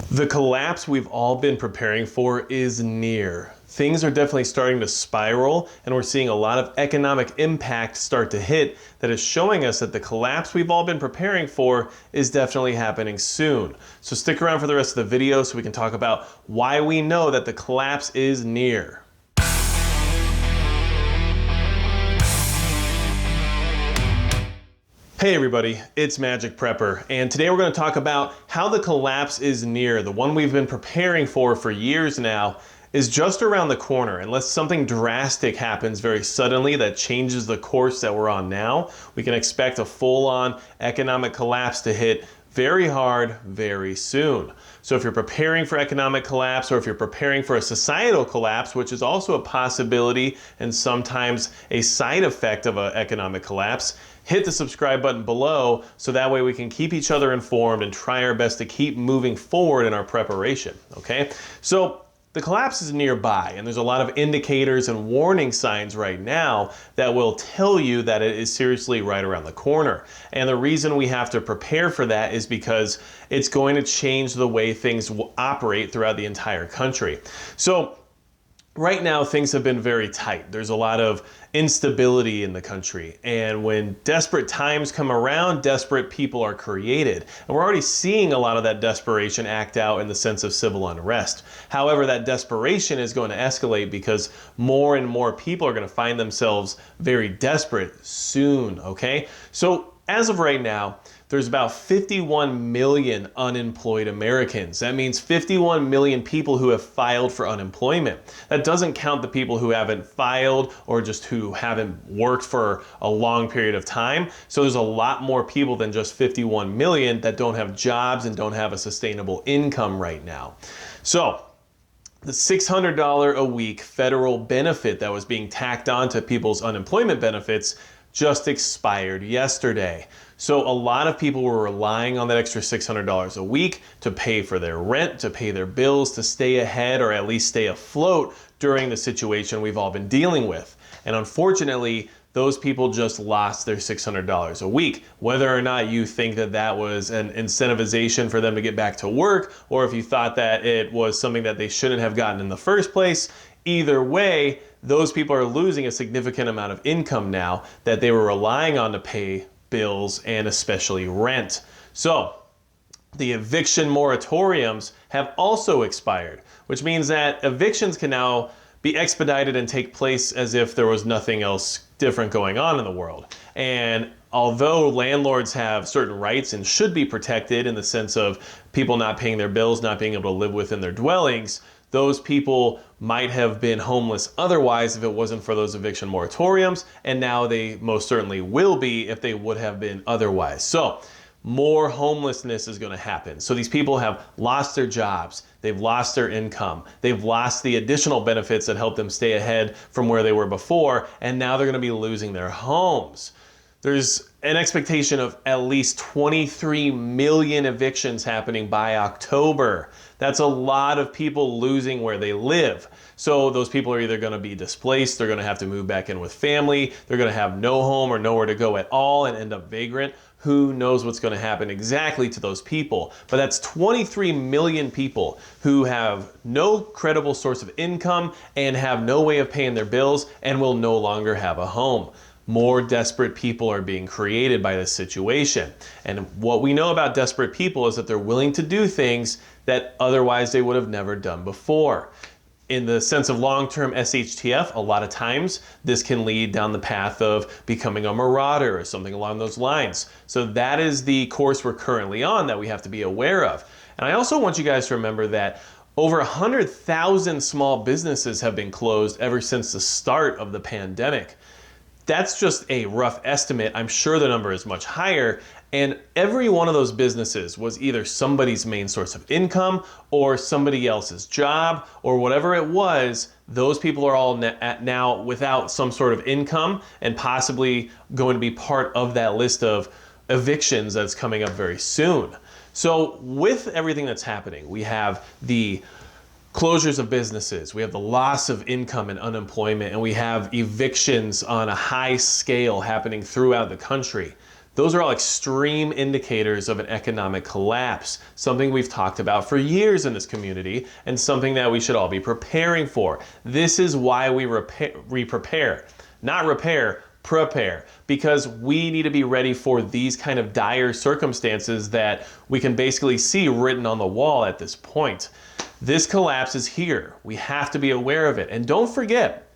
The collapse we've all been preparing for is near. Things are definitely starting to spiral, and we're seeing a lot of economic impact start to hit that is showing us that the collapse we've all been preparing for is definitely happening soon. So stick around for the rest of the video so we can talk about why we know that the collapse is near. Hey everybody, it's Magic Prepper, and today we're going to talk about how the collapse is near. The one we've been preparing for years now is just around the corner. Unless something drastic happens very suddenly that changes the course that we're on now, we can expect a full-on economic collapse to hit very hard, very soon. So if you're preparing for economic collapse, or if you're preparing for a societal collapse, which is also a possibility and sometimes a side effect of an economic collapse, hit the subscribe button below so that way we can keep each other informed and try our best to keep moving forward in our preparation, okay? So the collapse is nearby, and there's a lot of indicators and warning signs right now that will tell you that it is seriously right around the corner. And the reason we have to prepare for that is because it's going to change the way things will operate throughout the entire country. So right now, things have been very tight. There's a lot of instability in the country. And when desperate times come around, desperate people are created. And we're already seeing a lot of that desperation act out in the sense of civil unrest. However, that desperation is going to escalate because more and more people are going to find themselves very desperate soon, okay? So as of right now, there's about 51 million unemployed Americans. That means 51 million people who have filed for unemployment. That doesn't count the people who haven't filed or just who haven't worked for a long period of time. So there's a lot more people than just 51 million that don't have jobs and don't have a sustainable income right now. So the $600 a week federal benefit that was being tacked on to people's unemployment benefits just expired yesterday. So a lot of people were relying on that extra $600 a week to pay for their rent, to pay their bills, to stay ahead or at least stay afloat during the situation we've all been dealing with. And unfortunately, those people just lost their $600 a week. Whether or not you think that that was an incentivization for them to get back to work, or if you thought that it was something that they shouldn't have gotten in the first place, either way, those people are losing a significant amount of income now that they were relying on to pay bills and especially rent. So the eviction moratoriums have also expired, which means that evictions can now be expedited and take place as if there was nothing else different going on in the world. And although landlords have certain rights and should be protected in the sense of people not paying their bills, not being able to live within their dwellings, those people might have been homeless otherwise if it wasn't for those eviction moratoriums, and now they most certainly will be if they would have been otherwise. So more homelessness is going to happen. So these people have lost their jobs, they've lost their income, they've lost the additional benefits that help them stay ahead from where they were before, and now they're going to be losing their homes. There's an expectation of at least 23 million evictions happening by October. That's a lot of people losing where they live. So those people are either going to be displaced, they're going to have to move back in with family, they're going to have no home or nowhere to go at all and end up vagrant. Who knows what's going to happen exactly to those people? But that's 23 million people who have no credible source of income and have no way of paying their bills and will no longer have a home. More desperate people are being created by this situation. And what we know about desperate people is that they're willing to do things that otherwise they would have never done before. In the sense of long-term SHTF, a lot of times this can lead down the path of becoming a marauder or something along those lines. So that is the course we're currently on that we have to be aware of. And I also want you guys to remember that over 100,000 small businesses have been closed ever since the start of the pandemic. That's just a rough estimate. I'm sure the number is much higher. And every one of those businesses was either somebody's main source of income or somebody else's job or whatever it was. Those people are all now without some sort of income and possibly going to be part of that list of evictions that's coming up very soon. So with everything that's happening, we have the closures of businesses, we have the loss of income and unemployment, and we have evictions on a high scale happening throughout the country. Those are all extreme indicators of an economic collapse, something we've talked about for years in this community and something that we should all be preparing for. This is why we prepare, not repair, prepare, because we need to be ready for these kind of dire circumstances that we can basically see written on the wall at this point. This collapse is here. We have to be aware of it. And don't forget,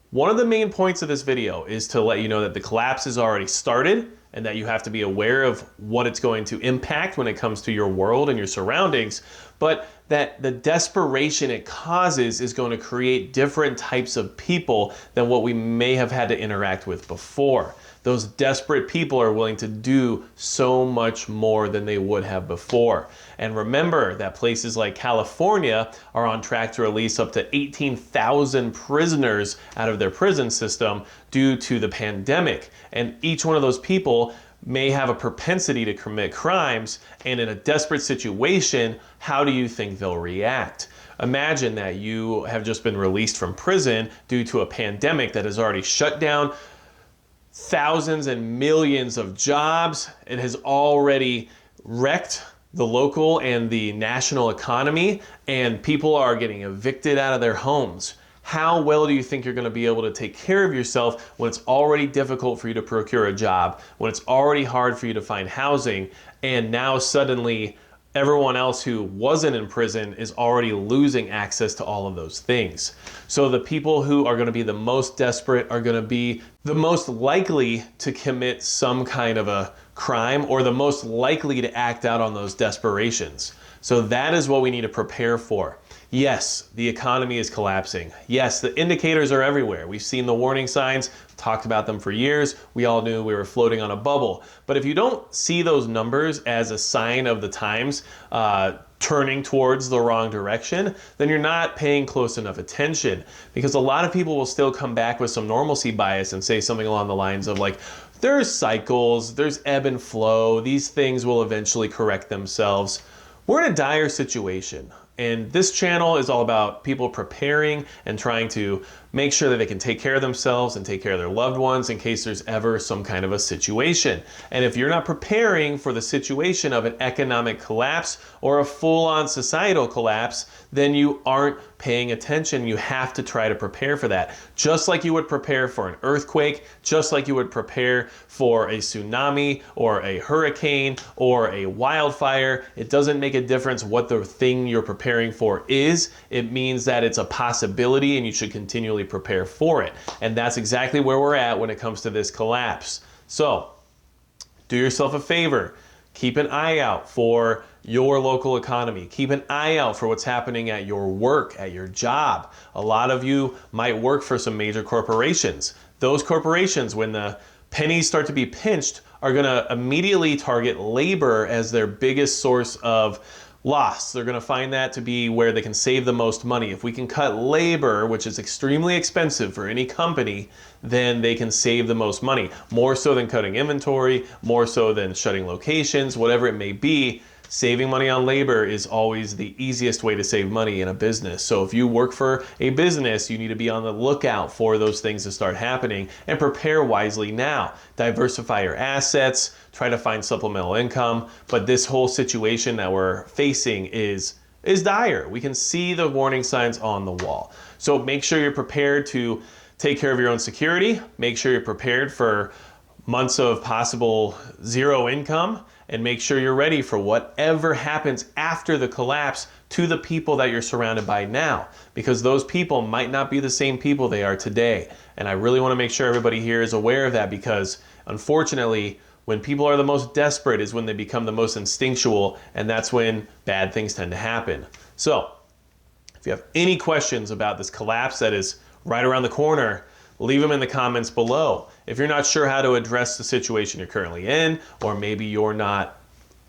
one of the main points of this video is to let you know that the collapse has already started and that you have to be aware of what it's going to impact when it comes to your world and your surroundings, but that the desperation it causes is going to create different types of people than what we may have had to interact with before. Those desperate people are willing to do so much more than they would have before. And remember that places like California are on track to release up to 18,000 prisoners out of their prison system due to the pandemic. And each one of those people may have a propensity to commit crimes, and in a desperate situation, how do you think they'll react? Imagine that you have just been released from prison due to a pandemic that has already shut down thousands and millions of jobs. It has already wrecked the local and the national economy, and people are getting evicted out of their homes. How well do you think you're going to be able to take care of yourself when it's already difficult for you to procure a job, when it's already hard for you to find housing, and now suddenly everyone else who wasn't in prison is already losing access to all of those things? So the people who are going to be the most desperate are going to be the most likely to commit some kind of a crime or the most likely to act out on those desperations. So that is what we need to prepare for. Yes, the economy is collapsing. Yes, the indicators are everywhere. We've seen the warning signs, talked about them for years. We all knew we were floating on a bubble. But if you don't see those numbers as a sign of the times turning towards the wrong direction, then you're not paying close enough attention, because a lot of people will still come back with some normalcy bias and say something along the lines of like, there's cycles, there's ebb and flow, these things will eventually correct themselves. We're in a dire situation. And this channel is all about people preparing and trying to make sure that they can take care of themselves and take care of their loved ones in case there's ever some kind of a situation. And if you're not preparing for the situation of an economic collapse or a full-on societal collapse, then you aren't paying attention. You have to try to prepare for that. Just like you would prepare for an earthquake, just like you would prepare for a tsunami or a hurricane or a wildfire. It doesn't make a difference what the thing you're preparing for is. It means that it's a possibility and you should continually prepare for it. And that's exactly where we're at when it comes to this collapse. So do yourself a favor. Keep an eye out for your local economy. Keep an eye out for what's happening at your work, at your job. A lot of you might work for some major corporations. Those corporations, when the pennies start to be pinched, are going to immediately target labor as their biggest source of loss. They're going to find that to be where they can save the most money. If we can cut labor, which is extremely expensive for any company, then they can save the most money. More so than cutting inventory, more so than shutting locations, whatever it may be. Saving money on labor is always the easiest way to save money in a business. So if you work for a business, you need to be on the lookout for those things to start happening and prepare wisely now. Diversify your assets, try to find supplemental income. But this whole situation that we're facing is dire. We can see the warning signs on the wall. So make sure you're prepared to take care of your own security. Make sure you're prepared for months of possible zero income, and make sure you're ready for whatever happens after the collapse to the people that you're surrounded by now, because those people might not be the same people they are today. And I really want to make sure everybody here is aware of that, because unfortunately, when people are the most desperate is when they become the most instinctual, and that's when bad things tend to happen. So if you have any questions about this collapse that is right around the corner, leave them in the comments below. If you're not sure how to address the situation you're currently in, or maybe you're not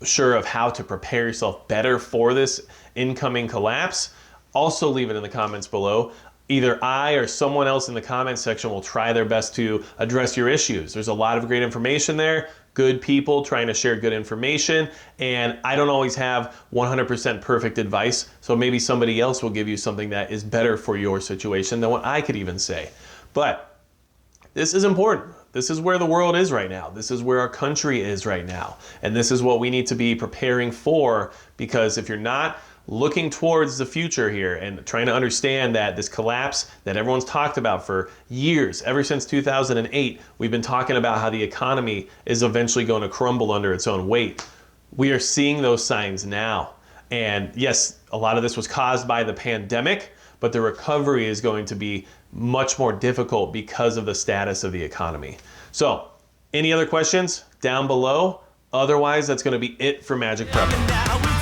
sure of how to prepare yourself better for this incoming collapse, also leave it in the comments below. Either I or someone else in the comments section will try their best to address your issues. There's a lot of great information there, good people trying to share good information, and I don't always have 100% perfect advice, so maybe somebody else will give you something that is better for your situation than what I could even say. But this is important. This is where the world is right now. This is where our country is right now. And this is what we need to be preparing for, because if you're not looking towards the future here and trying to understand that this collapse that everyone's talked about for years, ever since 2008, we've been talking about how the economy is eventually going to crumble under its own weight. We are seeing those signs now. And yes, a lot of this was caused by the pandemic, but the recovery is going to be much more difficult because of the status of the economy. So, any other questions down below? Otherwise, that's going to be it for Magic Prepper.